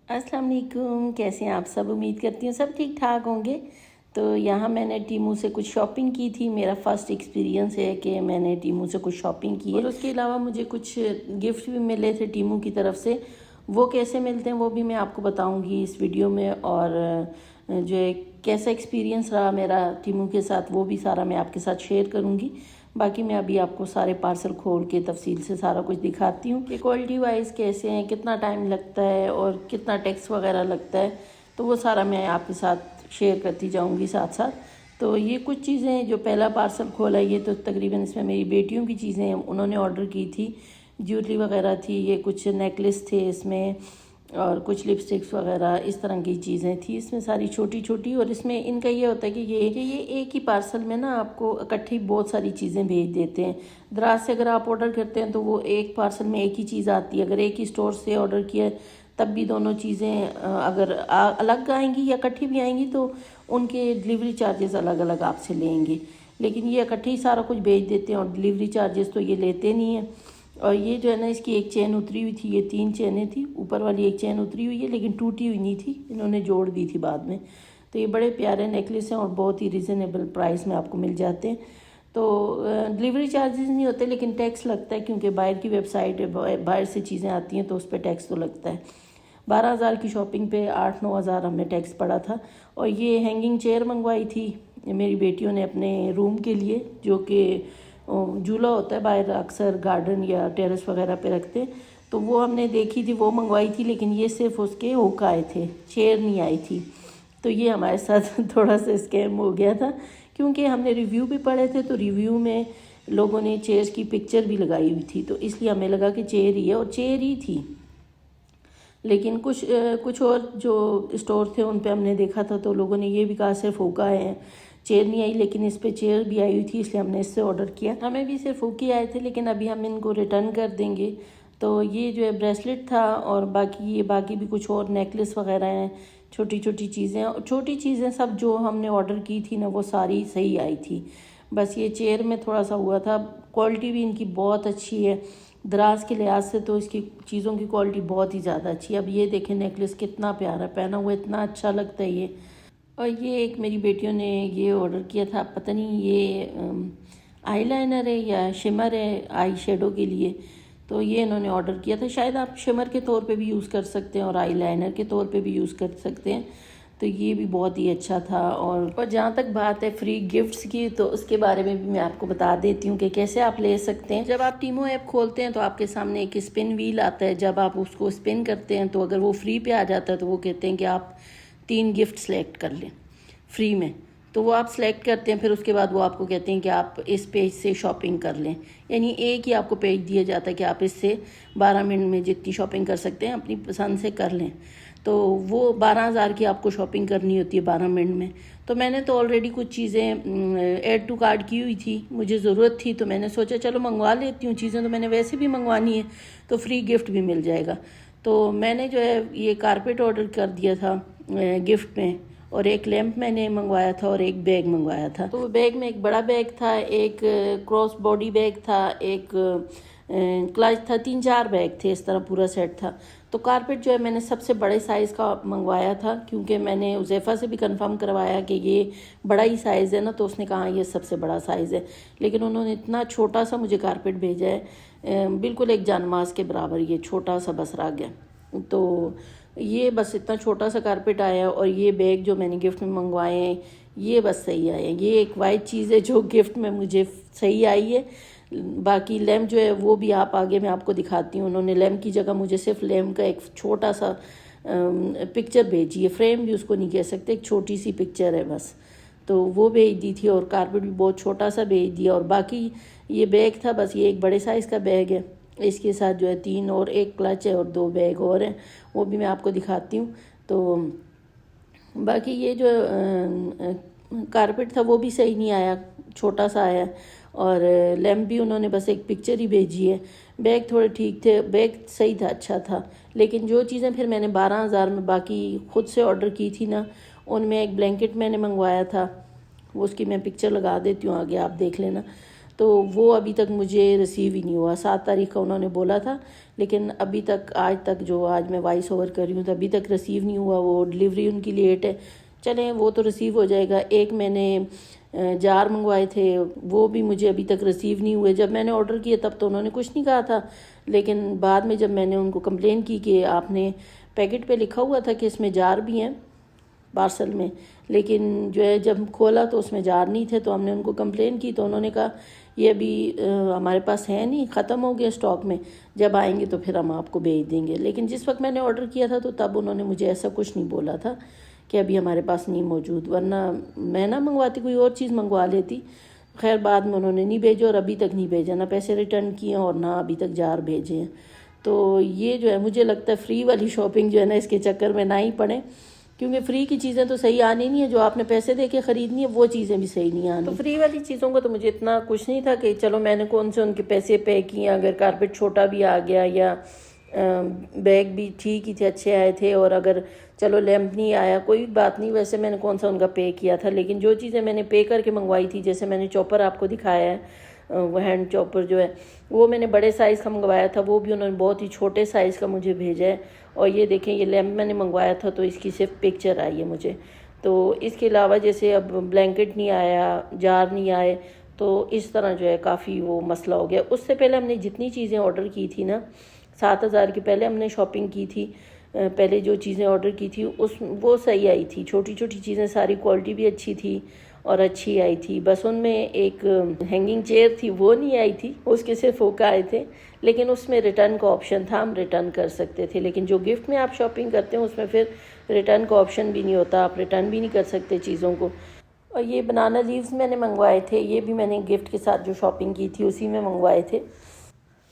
अस्सलाम वालेकुम, कैसे हैं आप सब। उम्मीद करती हूँ सब ठीक ठाक होंगे। तो यहाँ मैंने टीमू से कुछ शॉपिंग की थी। मेरा फ़र्स्ट एक्सपीरियंस है कि मैंने टीमू से कुछ शॉपिंग की है। और उसके अलावा मुझे कुछ गिफ्ट भी मिले थे टीमू की तरफ से। वो कैसे मिलते हैं वो भी मैं आपको बताऊँगी इस वीडियो में। और जो है कैसा एक्सपीरियंस रहा मेरा टीमू के साथ वो भी सारा मैं आपके साथ शेयर करूँगी। बाकी मैं अभी आपको सारे पार्सल खोल के तफसील से सारा कुछ दिखाती हूँ कि क्वालिटी वाइज कैसे हैं, कितना टाइम लगता है और कितना टैक्स वगैरह लगता है। तो वो सारा मैं आपके साथ शेयर करती जाऊँगी साथ साथ। तो ये कुछ चीज़ें जो पहला पार्सल खोला, ये तो तकरीबन इसमें मेरी बेटियों की चीज़ें हैं, उन्होंने ऑर्डर की थी। ज्वेलरी वगैरह थी, ये कुछ नेकलेस थे इसमें और कुछ लिपस्टिक्स वगैरह इस तरह की चीज़ें थी इसमें, सारी छोटी छोटी। और इसमें इनका ये होता है कि ये एक ही पार्सल में ना आपको इकट्ठी बहुत सारी चीज़ें भेज देते हैं। दराज से अगर आप ऑर्डर करते हैं तो वो एक पार्सल में एक ही चीज़ आती है। अगर एक ही स्टोर से ऑर्डर किया तब भी दोनों चीज़ें अगर अलग आएंगी या इकट्ठी भी आएंगी तो उनके डिलीवरी चार्जेस अलग अलग आपसे लेंगे। लेकिन ये इकट्ठी ही सारा कुछ भेज देते हैं और डिलीवरी चार्जेस तो ये लेते नहीं हैं। और ये जो है ना, इसकी एक चेन उतरी हुई थी, ये 3 चेनें थी, ऊपर वाली एक चेन उतरी हुई है लेकिन टूटी हुई नहीं थी, इन्होंने जोड़ दी थी बाद में। तो ये बड़े प्यारे नेकलेस हैं और बहुत ही रिजनेबल प्राइस में आपको मिल जाते हैं। तो डिलीवरी चार्जेस नहीं होते लेकिन टैक्स लगता है, क्योंकि बाहर की वेबसाइट है, बाहर से चीज़ें आती हैं तो उस पर टैक्स तो लगता है। 12,000 की शॉपिंग पे 8-9 हज़ार हमें टैक्स पड़ा था। और ये हैंगिंग चेयर मंगवाई थी मेरी बेटियों ने अपने रूम के लिए, जो कि झूला होता है बाहर अक्सर गार्डन या टेरेस वगैरह पे रखते, तो वो हमने देखी थी, वो मंगवाई थी। लेकिन ये सिर्फ उसके हुक आए थे, चेयर नहीं आई थी। तो ये हमारे साथ थोड़ा सा स्कैम हो गया था, क्योंकि हमने रिव्यू भी पढ़े थे तो रिव्यू में लोगों ने चेयर्स की पिक्चर भी लगाई हुई थी, तो इसलिए हमें लगा कि चेयर ही है और चेयर ही थी। लेकिन कुछ और जो स्टोर थे उन पे हमने देखा था तो लोगों ने ये भी कहा सिर्फ हुक आए हैं, चेयर नहीं आई। लेकिन इस पे चेयर भी आई हुई थी, इसलिए हमने इससे ऑर्डर किया। हमें भी सिर्फ हुक ही आए थे, लेकिन अभी हम इनको रिटर्न कर देंगे। तो ये जो है ब्रेसलेट था और बाकी भी कुछ और नेकलेस वगैरह हैं, छोटी छोटी चीज़ें। और छोटी चीज़ें सब जो हमने ऑर्डर की थी ना वो सारी सही आई थी। बस ये चेयर में थोड़ा सा हुआ था। क्वालिटी भी इनकी बहुत अच्छी है, दराज के लिहाज से तो इसकी चीज़ों की क्वालिटी बहुत ही ज़्यादा अच्छी है। अब ये देखें नेकलेस कितना प्यारा पहना हुआ, इतना अच्छा लगता है ये। और ये एक मेरी बेटियों ने ये ऑर्डर किया था, पता नहीं ये आईलाइनर है या शिमर है आई शेडो के लिए। तो ये इन्होंने ऑर्डर किया था, शायद आप शिमर के तौर पे भी यूज़ कर सकते हैं और आईलाइनर के तौर पे भी यूज़ कर सकते हैं। तो ये भी बहुत ही अच्छा था। और जहाँ तक बात है फ्री गिफ्ट्स की, तो उसके बारे में भी मैं आपको बता देती हूँ कि कैसे आप ले सकते हैं। जब आप टीमो ऐप खोलते हैं तो आपके सामने एक स्पिन व्हील आता है। जब आप उसको स्पिन करते हैं तो अगर वो फ्री पे आ जाता है तो वो कहते हैं कि आप 3 गिफ्ट सेलेक्ट कर लें फ्री में। तो वो आप सेलेक्ट करते हैं, फिर उसके बाद वो आपको कहते हैं कि आप इस पेज से शॉपिंग कर लें। यानी एक ही आपको पेज दिया जाता है कि आप इससे 12 मिनट में जितनी शॉपिंग कर सकते हैं अपनी पसंद से कर लें। तो वो 12,000 की आपको शॉपिंग करनी होती है 12 मिनट में। तो मैंने तो ऑलरेडी कुछ चीज़ें ऐड टू कार्ट की हुई थी, मुझे ज़रूरत थी, तो मैंने सोचा चलो मंगवा लेती हूँ। चीज़ें तो मैंने वैसे भी मंगवानी है तो फ्री गिफ्ट भी मिल जाएगा। तो मैंने जो है ये कारपेट ऑर्डर कर दिया था गिफ्ट में, और एक लैंप मैंने मंगवाया था और एक बैग मंगवाया था। तो बैग में एक बड़ा बैग था, एक क्रॉस बॉडी बैग था, एक क्लच था, 3-4 बैग थे, इस तरह पूरा सेट था। तो कारपेट जो है मैंने सबसे बड़े साइज़ का मंगवाया था, क्योंकि मैंने उज़ैफ़ा से भी कंफर्म करवाया कि ये बड़ा ही साइज़ है ना, तो उसने कहा ये सबसे बड़ा साइज़ है। लेकिन उन्होंने इतना छोटा सा मुझे कारपेट भेजा है, बिल्कुल एक जानमाज़ के बराबर, ये छोटा सा बस रह गया। तो ये बस इतना छोटा सा कारपेट आया। और ये बैग जो मैंने गिफ्ट में मंगवाए हैं ये बस सही आए हैं। ये एक वाइट चीज़ है जो गिफ्ट में मुझे सही आई है। बाकी लैम्प जो है वो भी आप आगे मैं आपको दिखाती हूँ। उन्होंने लैम्प की जगह मुझे सिर्फ लैम्प का एक छोटा सा पिक्चर भेजी है, फ्रेम भी उसको नहीं कह सकते, एक छोटी सी पिक्चर है बस, तो वो भेज दी थी। और कारपेट भी बहुत छोटा सा भेज दिया। और बाकी ये बैग था, बस ये एक बड़े साइज़ का बैग है, इसके साथ जो है 3 और एक क्लच है और 2 बैग और हैं, वो भी मैं आपको दिखाती हूँ। तो बाकी ये जो कारपेट था वो भी सही नहीं आया, छोटा सा आया। और लैम्प भी उन्होंने बस एक पिक्चर ही भेजी है। बैग थोड़े ठीक थे, बैग सही था, अच्छा था। लेकिन जो चीज़ें फिर मैंने 12,000 में बाकी खुद से ऑर्डर की थी ना, उनमें एक ब्लैंकेट मैंने मंगवाया था, वो उसकी मैं पिक्चर लगा देती हूँ आगे, आप देख लेना। तो वो अभी तक मुझे रिसीव ही नहीं हुआ। 7 तारीख का उन्होंने बोला था, लेकिन अभी तक आज तक जो आज मैं वॉइस ओवर कर रही हूँ तो अभी तक रिसीव नहीं हुआ। वो डिलीवरी उनकी लेट है। चलें, वो तो रिसीव हो जाएगा। एक मैंने जार मंगवाए थे, वो भी मुझे अभी तक रिसीव नहीं हुए। जब मैंने ऑर्डर किया तब तो उन्होंने कुछ नहीं कहा था, लेकिन बाद में जब मैंने उनको कंप्लेन की कि आपने पैकेट पे लिखा हुआ था कि इसमें जार भी हैं पार्सल में, लेकिन जो है जब खोला तो उसमें जार नहीं थे, तो हमने उनको कंप्लेन की तो उन्होंने कहा ये अभी हमारे पास है नहीं, ख़त्म हो गया स्टॉक में, जब आएंगे तो फिर हम आपको भेज देंगे। लेकिन जिस वक्त मैंने ऑर्डर किया था तो तब उन्होंने मुझे ऐसा कुछ नहीं बोला था कि अभी हमारे पास नहीं मौजूद, वरना मैं ना मंगवाती, कोई और चीज़ मंगवा लेती। खैर बाद में उन्होंने नहीं भेजा और अभी तक नहीं भेजा, ना पैसे रिटर्न किए और ना अभी तक जार भेजे हैं। तो ये जो है मुझे लगता है फ्री वाली शॉपिंग जो है ना, इसके चक्कर में ना ही पड़े, क्योंकि फ्री की चीज़ें तो सही आनी नहीं है, जो आपने पैसे दे के ख़रीदनी है वो चीज़ें भी सही नहीं आनी। तो फ्री वाली चीज़ों का तो मुझे इतना कुछ नहीं था कि चलो मैंने कौन से उनके पैसे पे किए, अगर कारपेट छोटा भी आ गया या बैग भी ठीक ही थे, अच्छे आए थे, और अगर चलो लैंप नहीं आया कोई बात नहीं, वैसे मैंने कौन सा उनका पे किया था। लेकिन जो चीज़ें मैंने पे करके मंगवाई थी, जैसे मैंने चॉपर आपको दिखाया है, वो हैंड चॉपर जो है वो मैंने बड़े साइज़ का मंगवाया था, वो भी उन्होंने बहुत ही छोटे साइज़ का मुझे भेजा है। और ये देखें, ये लैंप मैंने मंगवाया था तो इसकी सिर्फ पिक्चर आई है मुझे। तो इसके अलावा जैसे अब ब्लैंकेट नहीं आया, जार नहीं आए, तो इस तरह जो है काफ़ी वो मसला हो गया। उससे पहले हमने जितनी चीज़ें ऑर्डर की थी ना, 7,000 के पहले हमने शॉपिंग की थी, पहले जो चीज़ें ऑर्डर की थी वो सही आई थी, छोटी छोटी चीज़ें, सारी क्वालिटी भी अच्छी थी और अच्छी आई थी। बस उनमें एक हैंगिंग चेयर थी, वो नहीं आई थी, उसके सिर्फ हुक आए थे, लेकिन उसमें रिटर्न का ऑप्शन था, हम रिटर्न कर सकते थे। लेकिन जो गिफ्ट में आप शॉपिंग करते हैं उसमें फिर रिटर्न का ऑप्शन भी नहीं होता, आप रिटर्न भी नहीं कर सकते चीज़ों को। और ये बनाना लीव्स मैंने मंगवाए थे, ये भी मैंने गिफ्ट के साथ जो शॉपिंग की थी उसी में मंगवाए थे,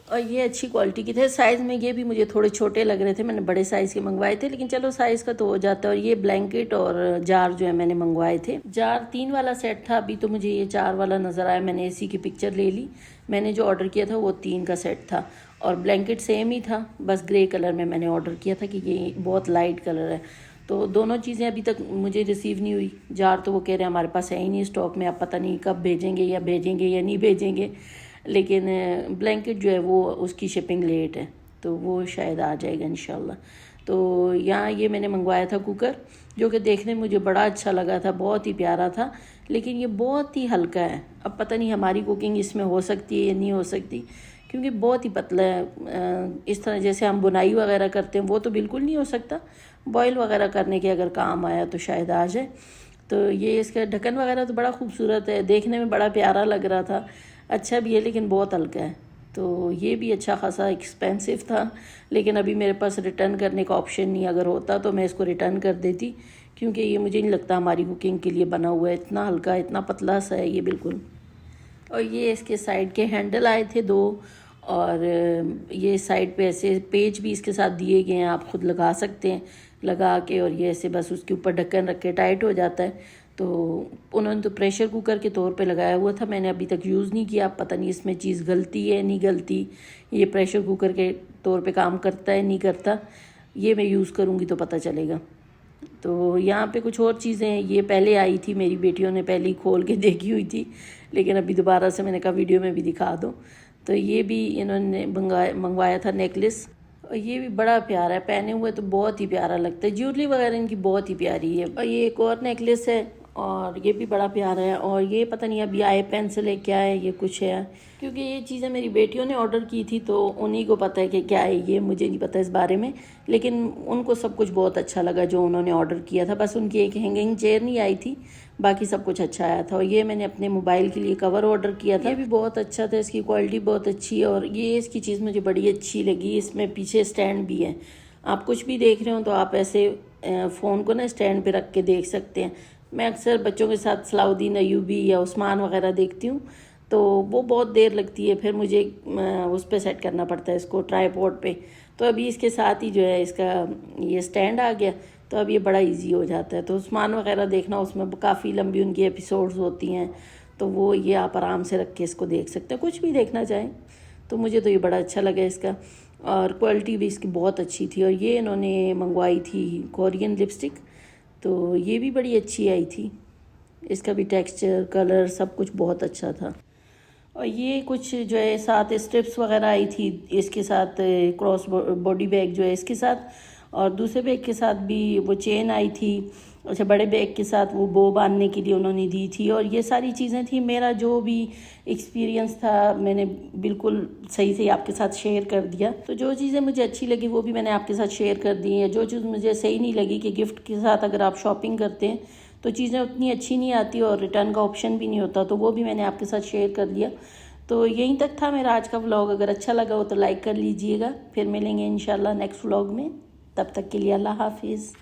और ये अच्छी क्वालिटी के थे। साइज़ में ये भी मुझे थोड़े छोटे लग रहे थे, मैंने बड़े साइज़ के मंगवाए थे, लेकिन चलो साइज़ का तो हो जाता है। और ये ब्लैंकेट और जार जो है मैंने मंगवाए थे। जार 3 वाला सेट था, अभी तो मुझे ये 4 वाला नज़र आया, मैंने इसी की पिक्चर ले ली। मैंने जो ऑर्डर किया था वो 3 का सेट था, और ब्लैंकेट सेम ही था, बस ग्रे कलर में मैंने ऑर्डर किया था कि ये बहुत लाइट कलर है। तो दोनों चीज़ें अभी तक मुझे रिसीव नहीं हुई। जार तो वो कह रहे हैं हमारे पास है ही नहीं स्टॉक में, आप पता नहीं कब भेजेंगे या नहीं भेजेंगे। लेकिन ब्लैंकेट जो है वो उसकी शिपिंग लेट है, तो वो शायद आ जाएगा इंशाल्लाह। तो यहाँ ये मैंने मंगवाया था कुकर, जो कि देखने में मुझे बड़ा अच्छा लगा था, बहुत ही प्यारा था, लेकिन ये बहुत ही हल्का है। अब पता नहीं हमारी कुकिंग इसमें हो सकती है या नहीं हो सकती, क्योंकि बहुत ही पतला है। इस तरह जैसे हम बुनाई वगैरह करते हैं वो तो बिल्कुल नहीं हो सकता, बॉयल वगैरह करने के अगर काम आया तो शायद आ जाए। तो ये इसका ढक्कन वगैरह तो बड़ा खूबसूरत है, देखने में बड़ा प्यारा लग रहा था, अच्छा भी है, लेकिन बहुत हल्का है। तो ये भी अच्छा खासा एक्सपेंसिव था, लेकिन अभी मेरे पास रिटर्न करने का ऑप्शन नहीं, अगर होता तो मैं इसको रिटर्न कर देती, क्योंकि ये मुझे नहीं लगता हमारी कुकिंग के लिए बना हुआ है। इतना हल्का, इतना पतला सा है ये बिल्कुल। और ये इसके साइड के हैंडल आए थे 2, और ये साइड पे ऐसे पेज भी इसके साथ दिए गए हैं, आप खुद लगा सकते हैं लगा के, और ये ऐसे बस उसके ऊपर ढक्कन रख के टाइट हो जाता है। तो उन्होंने तो प्रेशर कुकर के तौर पे लगाया हुआ था, मैंने अभी तक यूज़ नहीं किया, पता नहीं इसमें चीज़ गलती है नहीं गलती, ये प्रेशर कुकर के तौर पे काम करता है नहीं करता, ये मैं यूज़ करूँगी तो पता चलेगा। तो यहाँ पे कुछ और चीज़ें हैं, ये पहले आई थी, मेरी बेटियों ने पहले ही खोल के देखी हुई थी, लेकिन अभी दोबारा से मैंने कहा वीडियो में भी दिखा दो। तो ये भी इन्होंने मंगवाया था नेकलेस, और ये भी बड़ा प्यारा है, पहने हुए तो बहुत ही प्यारा लगता है, ज्वेलरी वगैरह इनकी बहुत ही प्यारी है। और ये एक और नेकलेस है, और ये भी बड़ा प्यारा है। और ये पता नहीं अभी आई पेंसिल है क्या है, ये कुछ है, क्योंकि ये चीज़ें मेरी बेटियों ने ऑर्डर की थी तो उन्हीं को पता है कि क्या है, ये मुझे नहीं पता इस बारे में, लेकिन उनको सब कुछ बहुत अच्छा लगा जो उन्होंने ऑर्डर किया था। बस उनकी एक हैंगिंग चेयर नहीं आई थी, बाकी सब कुछ अच्छा आया था। और ये मैंने अपने मोबाइल के लिए कवर ऑर्डर किया था, ये भी बहुत अच्छा था, इसकी क्वालिटी बहुत अच्छी है। और ये इसकी चीज़ मुझे बड़ी अच्छी लगी, इसमें पीछे स्टैंड भी है, आप कुछ भी देख रहे हो तो आप ऐसे फ़ोन को ना स्टैंड पे रख के देख सकते हैं। मैं अक्सर बच्चों के साथ सलाउद्दीन अयूबी या उस्मान वगैरह देखती हूँ, तो वो बहुत देर लगती है, फिर मुझे उस पर सेट करना पड़ता है इसको ट्राईपॉड पे। तो अभी इसके साथ ही जो है इसका ये स्टैंड आ गया, तो अब ये बड़ा इजी हो जाता है। तो उस्मान वगैरह देखना, उसमें काफ़ी लंबी उनकी एपिसोड्स होती हैं, तो वो ये आप आराम से रख के इसको देख सकते हैं, कुछ भी देखना चाहें। तो मुझे तो ये बड़ा अच्छा लगा इसका, और क्वालिटी भी इसकी बहुत अच्छी थी। और ये इन्होंने मंगवाई थी कोरियन लिपस्टिक, तो ये भी बड़ी अच्छी आई थी, इसका भी टेक्सचर कलर सब कुछ बहुत अच्छा था। और ये कुछ जो है साथ स्ट्रिप्स वगैरह आई थी इसके साथ, क्रॉस बॉडी बैग जो है इसके साथ, और दूसरे बैग के साथ भी वो चेन आई थी। अच्छा, बड़े बैग के साथ वो बो बांधने के लिए उन्होंने दी थी। और ये सारी चीज़ें थी। मेरा जो भी एक्सपीरियंस था मैंने बिल्कुल सही से आपके साथ शेयर कर दिया। तो जो चीज़ें मुझे अच्छी लगी वो भी मैंने आपके साथ शेयर कर दी हैं। जो चीज़ मुझे सही नहीं लगी कि गिफ्ट के साथ अगर आप शॉपिंग करते हैं तो चीज़ें उतनी अच्छी नहीं आती और रिटर्न का ऑप्शन भी नहीं होता, तो वो भी मैंने आपके साथ शेयर कर दिया। तो यहीं तक था मेरा आज का व्लॉग। अगर अच्छा लगा हो तो लाइक कर लीजिएगा। फिर मिलेंगे इंशाल्लाह नेक्स्ट व्लॉग में। तब तक के लिए अल्लाह हाफिज़।